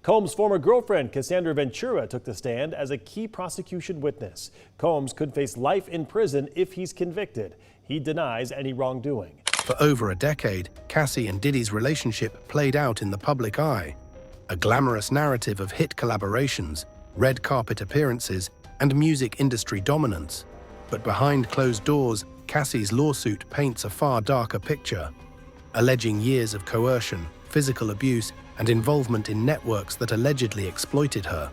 Combs' former girlfriend, Cassandra Ventura, took the stand as a key prosecution witness. Combs could face life in prison if he's convicted. He denies any wrongdoing. For over a decade, Cassie and Diddy's relationship played out in the public eye. A glamorous narrative of hit collaborations, red carpet appearances, and music industry dominance. But behind closed doors, Cassie's lawsuit paints a far darker picture, alleging years of coercion, physical abuse, and involvement in networks that allegedly exploited her.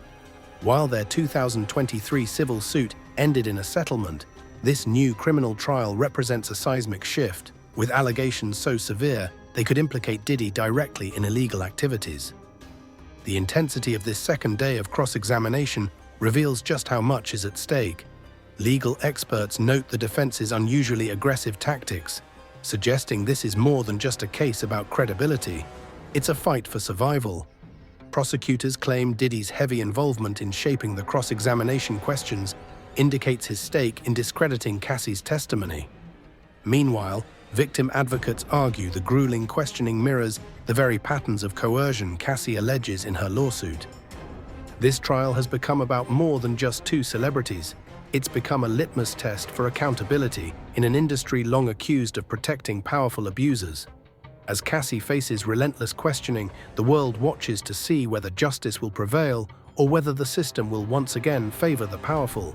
While their 2023 civil suit ended in a settlement, this new criminal trial represents a seismic shift, with allegations so severe they could implicate Diddy directly in illegal activities. The intensity of this second day of cross-examination reveals just how much is at stake. Legal experts note the defense's unusually aggressive tactics, suggesting this is more than just a case about credibility. It's a fight for survival. Prosecutors claim Diddy's heavy involvement in shaping the cross-examination questions indicates his stake in discrediting Cassie's testimony. Meanwhile, victim advocates argue the grueling questioning mirrors the very patterns of coercion Cassie alleges in her lawsuit. This trial has become about more than just two celebrities. It's become a litmus test for accountability in an industry long accused of protecting powerful abusers. As Cassie faces relentless questioning, the world watches to see whether justice will prevail or whether the system will once again favor the powerful.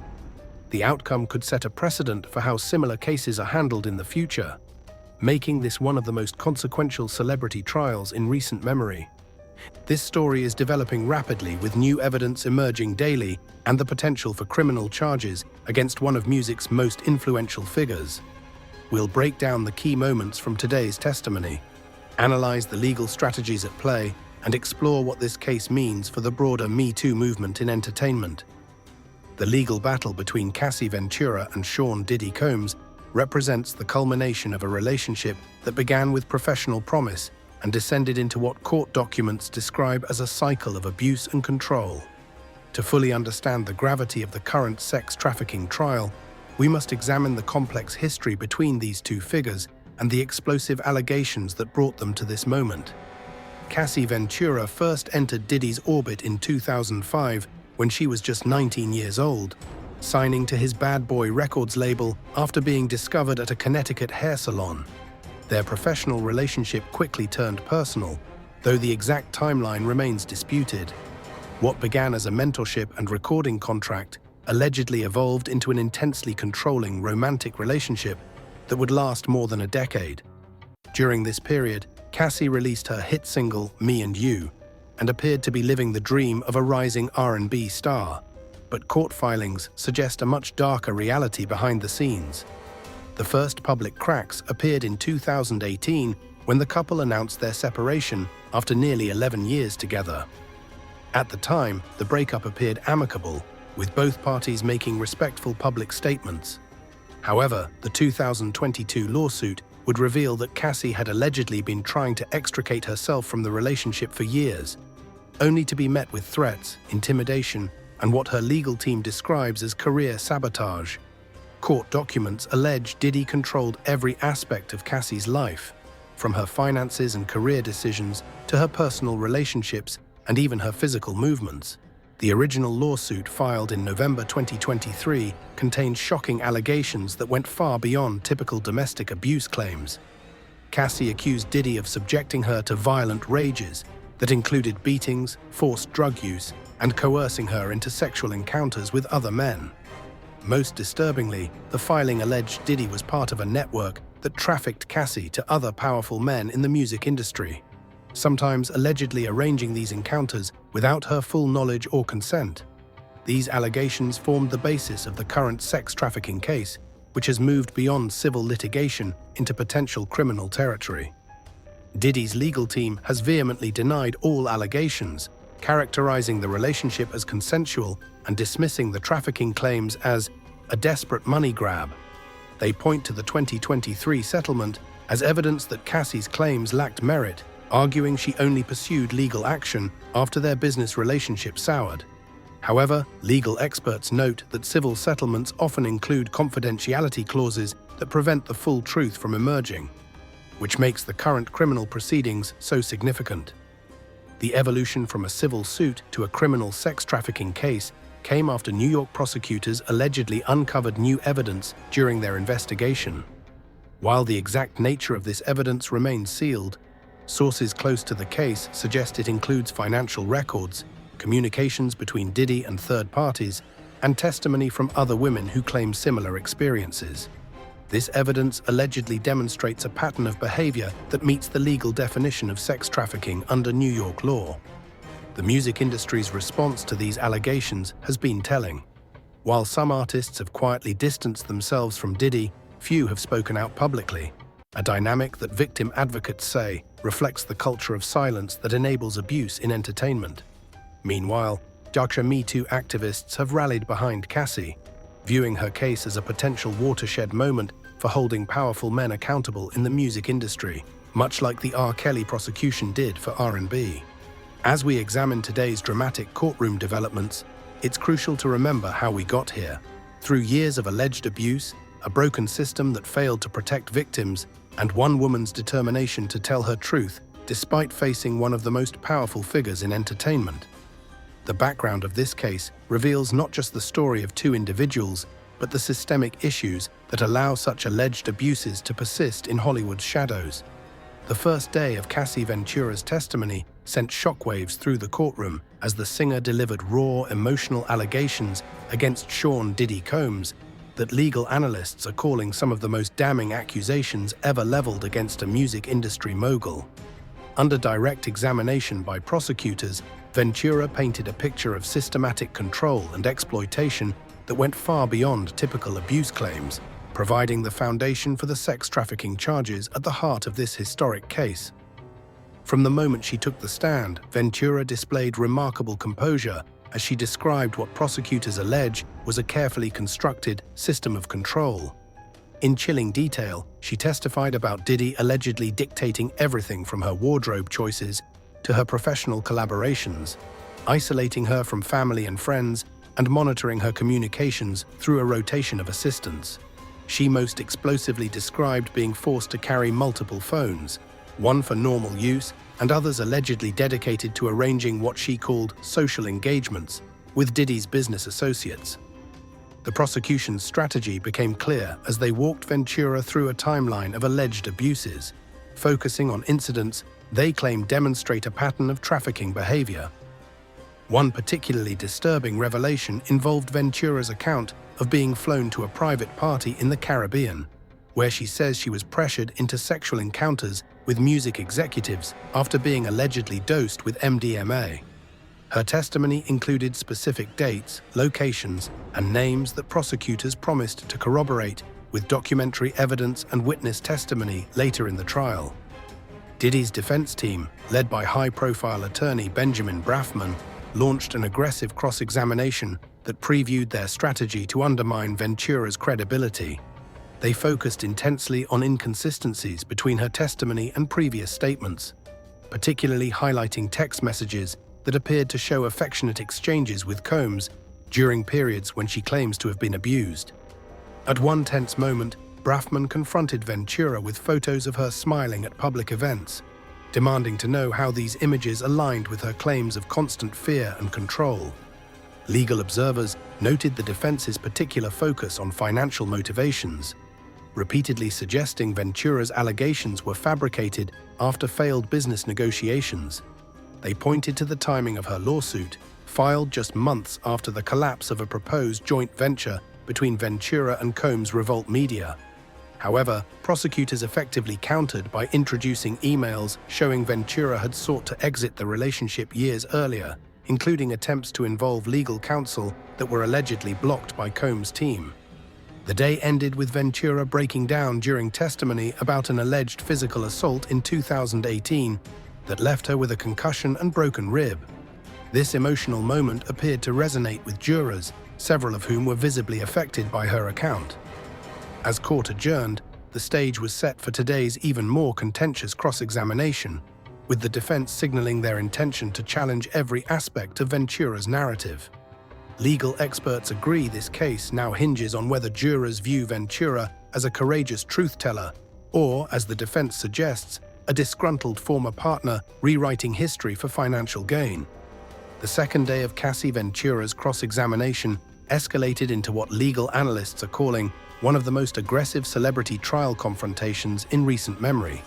The outcome could set a precedent for how similar cases are handled in the future, making this one of the most consequential celebrity trials in recent memory. This story is developing rapidly, with new evidence emerging daily and the potential for criminal charges against one of music's most influential figures. We'll break down the key moments from today's testimony, analyze the legal strategies at play, and explore what this case means for the broader Me Too movement in entertainment. The legal battle between Cassie Ventura and Sean Diddy Combs represents the culmination of a relationship that began with professional promise and descended into what court documents describe as a cycle of abuse and control. To fully understand the gravity of the current sex trafficking trial, we must examine the complex history between these two figures and the explosive allegations that brought them to this moment. Cassie Ventura first entered Diddy's orbit in 2005 when she was just 19 years old, signing to his Bad Boy Records label after being discovered at a Connecticut hair salon. Their professional relationship quickly turned personal, though the exact timeline remains disputed. What began as a mentorship and recording contract allegedly evolved into an intensely controlling romantic relationship that would last more than a decade. During this period, Cassie released her hit single, Me and You, and appeared to be living the dream of a rising R&B star. But court filings suggest a much darker reality behind the scenes. The first public cracks appeared in 2018 when the couple announced their separation after nearly 11 years together. At the time, the breakup appeared amicable, with both parties making respectful public statements. However, the 2022 lawsuit would reveal that Cassie had allegedly been trying to extricate herself from the relationship for years, only to be met with threats, intimidation, and what her legal team describes as career sabotage. Court documents allege Diddy controlled every aspect of Cassie's life, from her finances and career decisions to her personal relationships and even her physical movements. The original lawsuit, filed in November 2023, contained shocking allegations that went far beyond typical domestic abuse claims. Cassie accused Diddy of subjecting her to violent rages that included beatings, forced drug use, and coercing her into sexual encounters with other men. Most disturbingly, the filing alleged Diddy was part of a network that trafficked Cassie to other powerful men in the music industry, sometimes allegedly arranging these encounters without her full knowledge or consent. These allegations formed the basis of the current sex trafficking case, which has moved beyond civil litigation into potential criminal territory. Diddy's legal team has vehemently denied all allegations, characterizing the relationship as consensual and dismissing the trafficking claims as a desperate money grab. They point to the 2023 settlement as evidence that Cassie's claims lacked merit, arguing she only pursued legal action after their business relationship soured. However, legal experts note that civil settlements often include confidentiality clauses that prevent the full truth from emerging, which makes the current criminal proceedings so significant. The evolution from a civil suit to a criminal sex trafficking case came after New York prosecutors allegedly uncovered new evidence during their investigation. While the exact nature of this evidence remains sealed, sources close to the case suggest it includes financial records, communications between Diddy and third parties, and testimony from other women who claim similar experiences. This evidence allegedly demonstrates a pattern of behavior that meets the legal definition of sex trafficking under New York law. The music industry's response to these allegations has been telling. While some artists have quietly distanced themselves from Diddy, few have spoken out publicly, a dynamic that victim advocates say reflects the culture of silence that enables abuse in entertainment. Meanwhile, Me Too activists have rallied behind Cassie, viewing her case as a potential watershed moment for holding powerful men accountable in the music industry, much like the R. Kelly prosecution did for R&B. As we examine today's dramatic courtroom developments, it's crucial to remember how we got here. Through years of alleged abuse, a broken system that failed to protect victims, and one woman's determination to tell her truth despite facing one of the most powerful figures in entertainment. The background of this case reveals not just the story of two individuals, but the systemic issues that allow such alleged abuses to persist in Hollywood's shadows. The first day of Cassie Ventura's testimony sent shockwaves through the courtroom as the singer delivered raw, emotional allegations against Sean "Diddy" Combs that legal analysts are calling some of the most damning accusations ever leveled against a music industry mogul. Under direct examination by prosecutors, Ventura painted a picture of systematic control and exploitation that went far beyond typical abuse claims, providing the foundation for the sex trafficking charges at the heart of this historic case. From the moment she took the stand, Ventura displayed remarkable composure as she described what prosecutors allege was a carefully constructed system of control. In chilling detail, she testified about Diddy allegedly dictating everything from her wardrobe choices to her professional collaborations, isolating her from family and friends, and monitoring her communications through a rotation of assistants. She most explosively described being forced to carry multiple phones, one for normal use and others allegedly dedicated to arranging what she called social engagements with Diddy's business associates. The prosecution's strategy became clear as they walked Ventura through a timeline of alleged abuses, focusing on incidents they claim demonstrate a pattern of trafficking behavior. One particularly disturbing revelation involved Ventura's account of being flown to a private party in the Caribbean, where she says she was pressured into sexual encounters with music executives after being allegedly dosed with MDMA. Her testimony included specific dates, locations, and names that prosecutors promised to corroborate with documentary evidence and witness testimony later in the trial. Diddy's defense team, led by high-profile attorney Benjamin Brafman, launched an aggressive cross-examination that previewed their strategy to undermine Ventura's credibility. They focused intensely on inconsistencies between her testimony and previous statements, particularly highlighting text messages that appeared to show affectionate exchanges with Combs during periods when she claims to have been abused. At one tense moment, Brafman confronted Ventura with photos of her smiling at public events, demanding to know how these images aligned with her claims of constant fear and control. Legal observers noted the defense's particular focus on financial motivations, repeatedly suggesting Ventura's allegations were fabricated after failed business negotiations. They pointed to the timing of her lawsuit, filed just months after the collapse of a proposed joint venture between Ventura and Combs Revolt Media. However, prosecutors effectively countered by introducing emails showing Ventura had sought to exit the relationship years earlier, including attempts to involve legal counsel that were allegedly blocked by Combs' team. The day ended with Ventura breaking down during testimony about an alleged physical assault in 2018 that left her with a concussion and broken rib. This emotional moment appeared to resonate with jurors, several of whom were visibly affected by her account. As court adjourned, the stage was set for today's even more contentious cross-examination, with the defense signaling their intention to challenge every aspect of Ventura's narrative. Legal experts agree this case now hinges on whether jurors view Ventura as a courageous truth-teller, or, as the defense suggests, a disgruntled former partner rewriting history for financial gain. The second day of Cassie Ventura's cross-examination escalated into what legal analysts are calling one of the most aggressive celebrity trial confrontations in recent memory,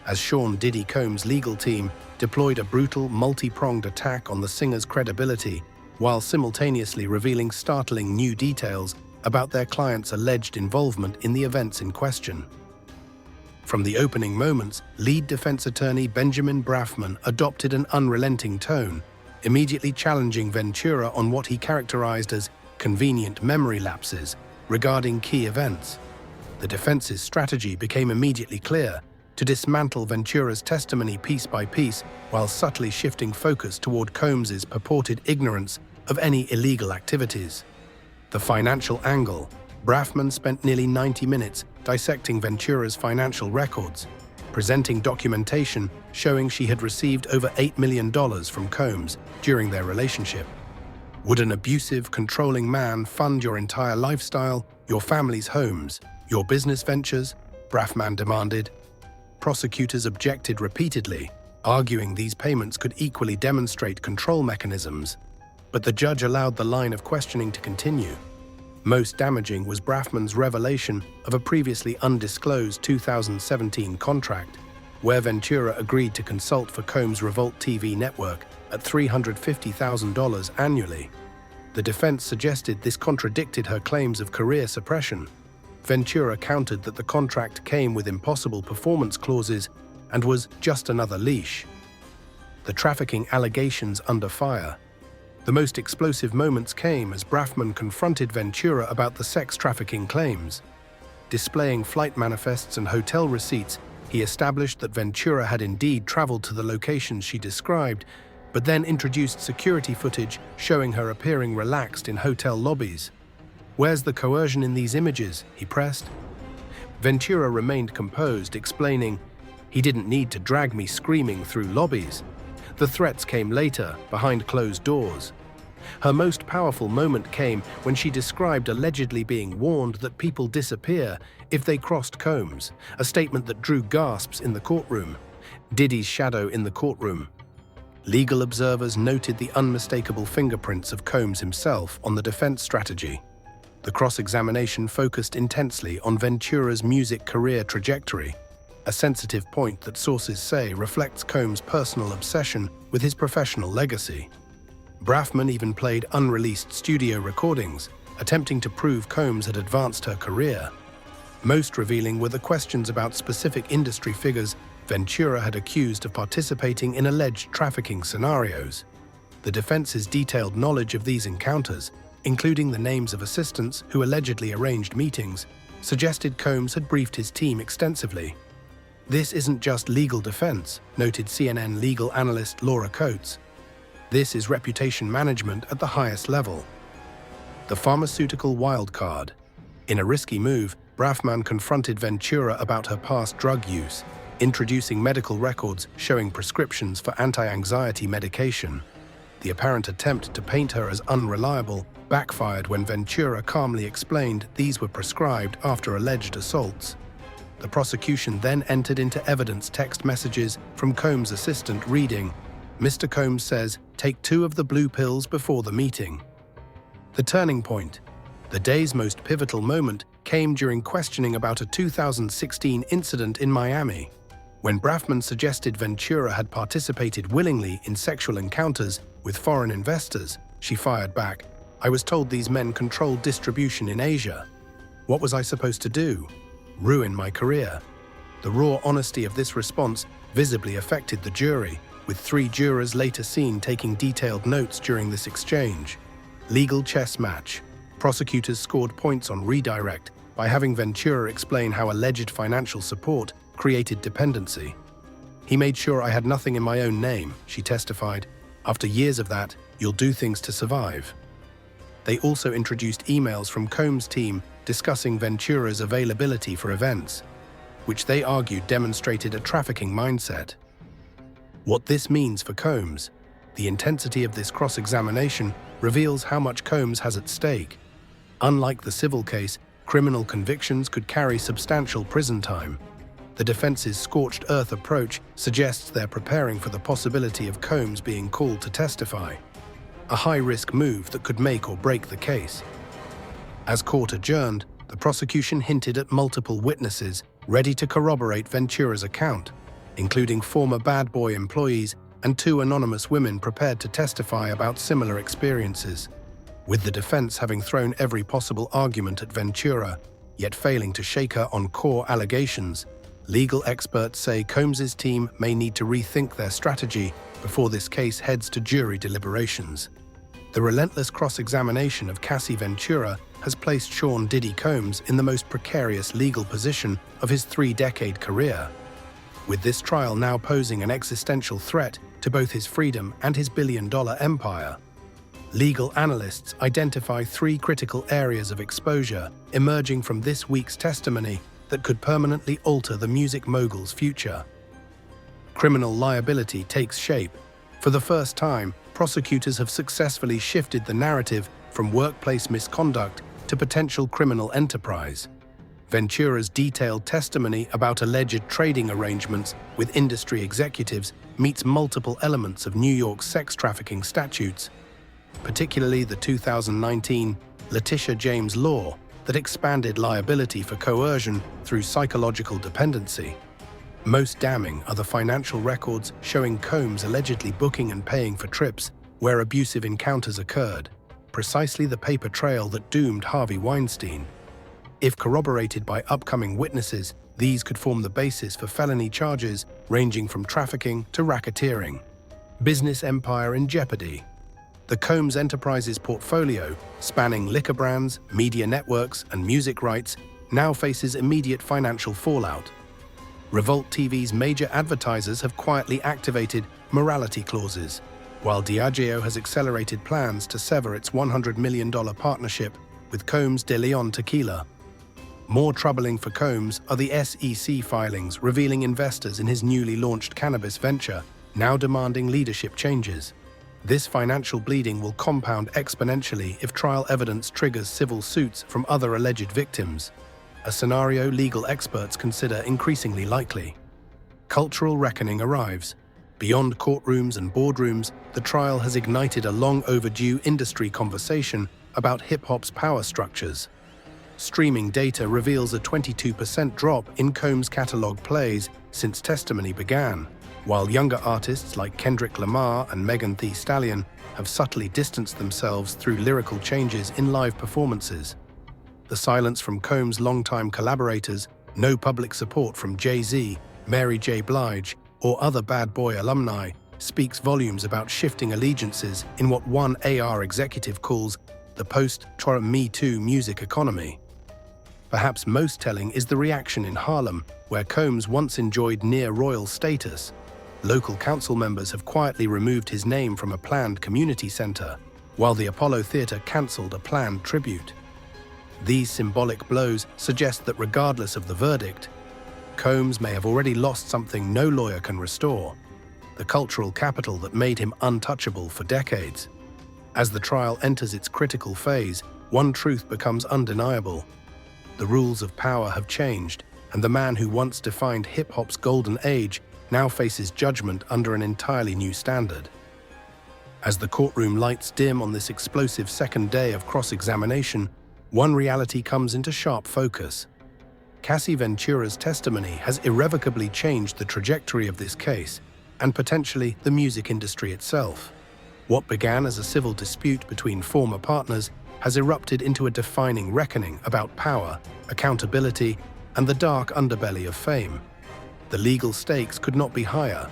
as Sean Diddy Combs' legal team deployed a brutal, multi-pronged attack on the singer's credibility while simultaneously revealing startling new details about their client's alleged involvement in the events in question. From the opening moments, lead defense attorney Benjamin Brafman adopted an unrelenting tone, immediately challenging Ventura on what he characterized as convenient memory lapses regarding key events. The defense's strategy became immediately clear: to dismantle Ventura's testimony piece by piece while subtly shifting focus toward Combs's purported ignorance of any illegal activities. The financial angle: Brafman spent nearly 90 minutes dissecting Ventura's financial records, presenting documentation showing she had received over $8 million from Combs during their relationship. Would an abusive, controlling man fund your entire lifestyle, your family's homes, your business ventures? Brafman demanded. Prosecutors objected repeatedly, arguing these payments could equally demonstrate control mechanisms. But the judge allowed the line of questioning to continue. Most damaging was Brafman's revelation of a previously undisclosed 2017 contract, where Ventura agreed to consult for Combs' Revolt TV network at $350,000 annually. The defense suggested this contradicted her claims of career suppression. Ventura countered that the contract came with impossible performance clauses and was just another leash. The trafficking allegations under fire. The most explosive moments came as Brafman confronted Ventura about the sex trafficking claims. Displaying flight manifests and hotel receipts, he established that Ventura had indeed traveled to the locations she described, but then introduced security footage showing her appearing relaxed in hotel lobbies. "Where's the coercion in these images?" he pressed. Ventura remained composed, explaining, "He didn't need to drag me screaming through lobbies. The threats came later, behind closed doors." Her most powerful moment came when she described allegedly being warned that people disappear if they crossed Combs, a statement that drew gasps in the courtroom. Diddy's shadow in the courtroom. Legal observers noted the unmistakable fingerprints of Combs himself on the defense strategy. The cross-examination focused intensely on Ventura's music career trajectory, a sensitive point that sources say reflects Combs' personal obsession with his professional legacy. Brafman even played unreleased studio recordings, attempting to prove Combs had advanced her career. Most revealing were the questions about specific industry figures Ventura had accused of participating in alleged trafficking scenarios. The defense's detailed knowledge of these encounters, including the names of assistants who allegedly arranged meetings, suggested Combs had briefed his team extensively. "This isn't just legal defense," noted CNN legal analyst Laura Coates. "This is reputation management at the highest level." The pharmaceutical wildcard. In a risky move, Brafman confronted Ventura about her past drug use, introducing medical records showing prescriptions for anti-anxiety medication. The apparent attempt to paint her as unreliable backfired when Ventura calmly explained these were prescribed after alleged assaults. The prosecution then entered into evidence text messages from Combs' assistant reading, "Mr. Combs says, take 2 of the blue pills before the meeting." The turning point. The day's most pivotal moment came during questioning about a 2016 incident in Miami. When Brafman suggested Ventura had participated willingly in sexual encounters with foreign investors, she fired back, "I was told these men controlled distribution in Asia. What was I supposed to do? Ruin my career?" The raw honesty of this response visibly affected the jury, with 3 jurors later seen taking detailed notes during this exchange. Legal chess match. Prosecutors scored points on redirect by having Ventura explain how alleged financial support created dependency. "He made sure I had nothing in my own name," she testified. "After years of that, you'll do things to survive." They also introduced emails from Combs' team discussing Ventura's availability for events, which they argued demonstrated a trafficking mindset. What this means for Combs. The intensity of this cross-examination reveals how much Combs has at stake. Unlike the civil case, criminal convictions could carry substantial prison time. The defense's scorched earth approach suggests they're preparing for the possibility of Combs being called to testify, a high-risk move that could make or break the case. As court adjourned, the prosecution hinted at multiple witnesses ready to corroborate Ventura's account, including former Bad Boy employees and 2 anonymous women prepared to testify about similar experiences. With the defense having thrown every possible argument at Ventura, yet failing to shake her on core allegations, legal experts say Combs's team may need to rethink their strategy before this case heads to jury deliberations. The relentless cross-examination of Cassie Ventura has placed Sean Diddy Combs in the most precarious legal position of his 3-decade career, with this trial now posing an existential threat to both his freedom and his billion-dollar empire. Legal analysts identify 3 critical areas of exposure emerging from this week's testimony that could permanently alter the music mogul's future. Criminal liability takes shape. For the first time, prosecutors have successfully shifted the narrative from workplace misconduct to potential criminal enterprise. Ventura's detailed testimony about alleged trading arrangements with industry executives meets multiple elements of New York's sex trafficking statutes, particularly the 2019 Letitia James law that expanded liability for coercion through psychological dependency. Most damning are the financial records showing Combs allegedly booking and paying for trips where abusive encounters occurred, precisely the paper trail that doomed Harvey Weinstein. If corroborated by upcoming witnesses, these could form the basis for felony charges ranging from trafficking to racketeering. Business empire in jeopardy. The Combs Enterprises portfolio, spanning liquor brands, media networks, and music rights, now faces immediate financial fallout. Revolt TV's major advertisers have quietly activated morality clauses, while Diageo has accelerated plans to sever its $100 million partnership with Combs de Leon Tequila. More troubling for Combs are the SEC filings revealing investors in his newly launched cannabis venture now demanding leadership changes. This financial bleeding will compound exponentially if trial evidence triggers civil suits from other alleged victims, a scenario legal experts consider increasingly likely. Cultural reckoning arrives. Beyond courtrooms and boardrooms, the trial has ignited a long-overdue industry conversation about hip-hop's power structures. Streaming data reveals a 22% drop in Combs' catalog plays since testimony began, while younger artists like Kendrick Lamar and Megan Thee Stallion have subtly distanced themselves through lyrical changes in live performances. The silence from Combs' longtime collaborators, no public support from Jay-Z, Mary J. Blige, or other Bad Boy alumni speaks volumes about shifting allegiances in what one AR executive calls the post-Me Too music economy. Perhaps most telling is the reaction in Harlem, where Combs once enjoyed near-royal status. Local council members have quietly removed his name from a planned community center, while the Apollo Theater cancelled a planned tribute. These symbolic blows suggest that regardless of the verdict, Combs may have already lost something no lawyer can restore, the cultural capital that made him untouchable for decades. As the trial enters its critical phase, one truth becomes undeniable. The rules of power have changed, and the man who once defined hip-hop's golden age now faces judgment under an entirely new standard. As the courtroom lights dim on this explosive second day of cross-examination, one reality comes into sharp focus. Cassie Ventura's testimony has irrevocably changed the trajectory of this case, and potentially the music industry itself. What began as a civil dispute between former partners has erupted into a defining reckoning about power, accountability, and the dark underbelly of fame. The legal stakes could not be higher.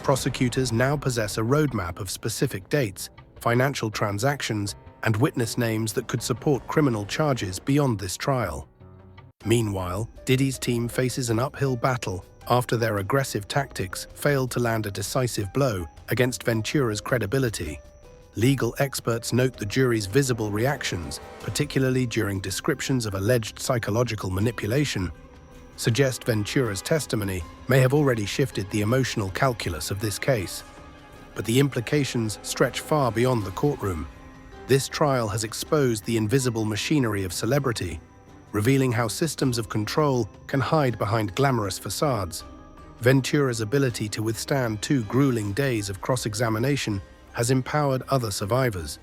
Prosecutors now possess a roadmap of specific dates, financial transactions, and witness names that could support criminal charges beyond this trial. Meanwhile, Diddy's team faces an uphill battle after their aggressive tactics failed to land a decisive blow against Ventura's credibility. Legal experts note the jury's visible reactions, particularly during descriptions of alleged psychological manipulation, suggest Ventura's testimony may have already shifted the emotional calculus of this case. But the implications stretch far beyond the courtroom. This trial has exposed the invisible machinery of celebrity, revealing how systems of control can hide behind glamorous facades. Ventura's ability to withstand 2 grueling days of cross-examination has empowered other survivors,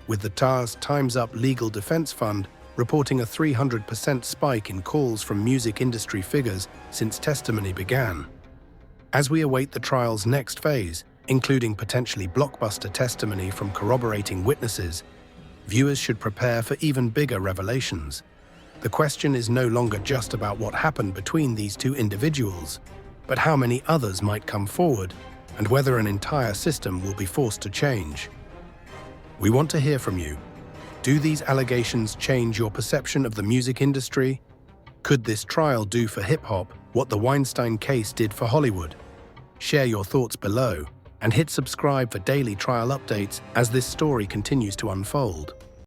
with the TAR's Time's Up Legal Defense Fund reporting a 300% spike in calls from music industry figures since testimony began. As we await the trial's next phase, including potentially blockbuster testimony from corroborating witnesses, viewers should prepare for even bigger revelations. The question is no longer just about what happened between these 2 individuals, but how many others might come forward and whether an entire system will be forced to change. We want to hear from you. Do these allegations change your perception of the music industry? Could this trial do for hip-hop what the Weinstein case did for Hollywood? Share your thoughts below and hit subscribe for daily trial updates as this story continues to unfold.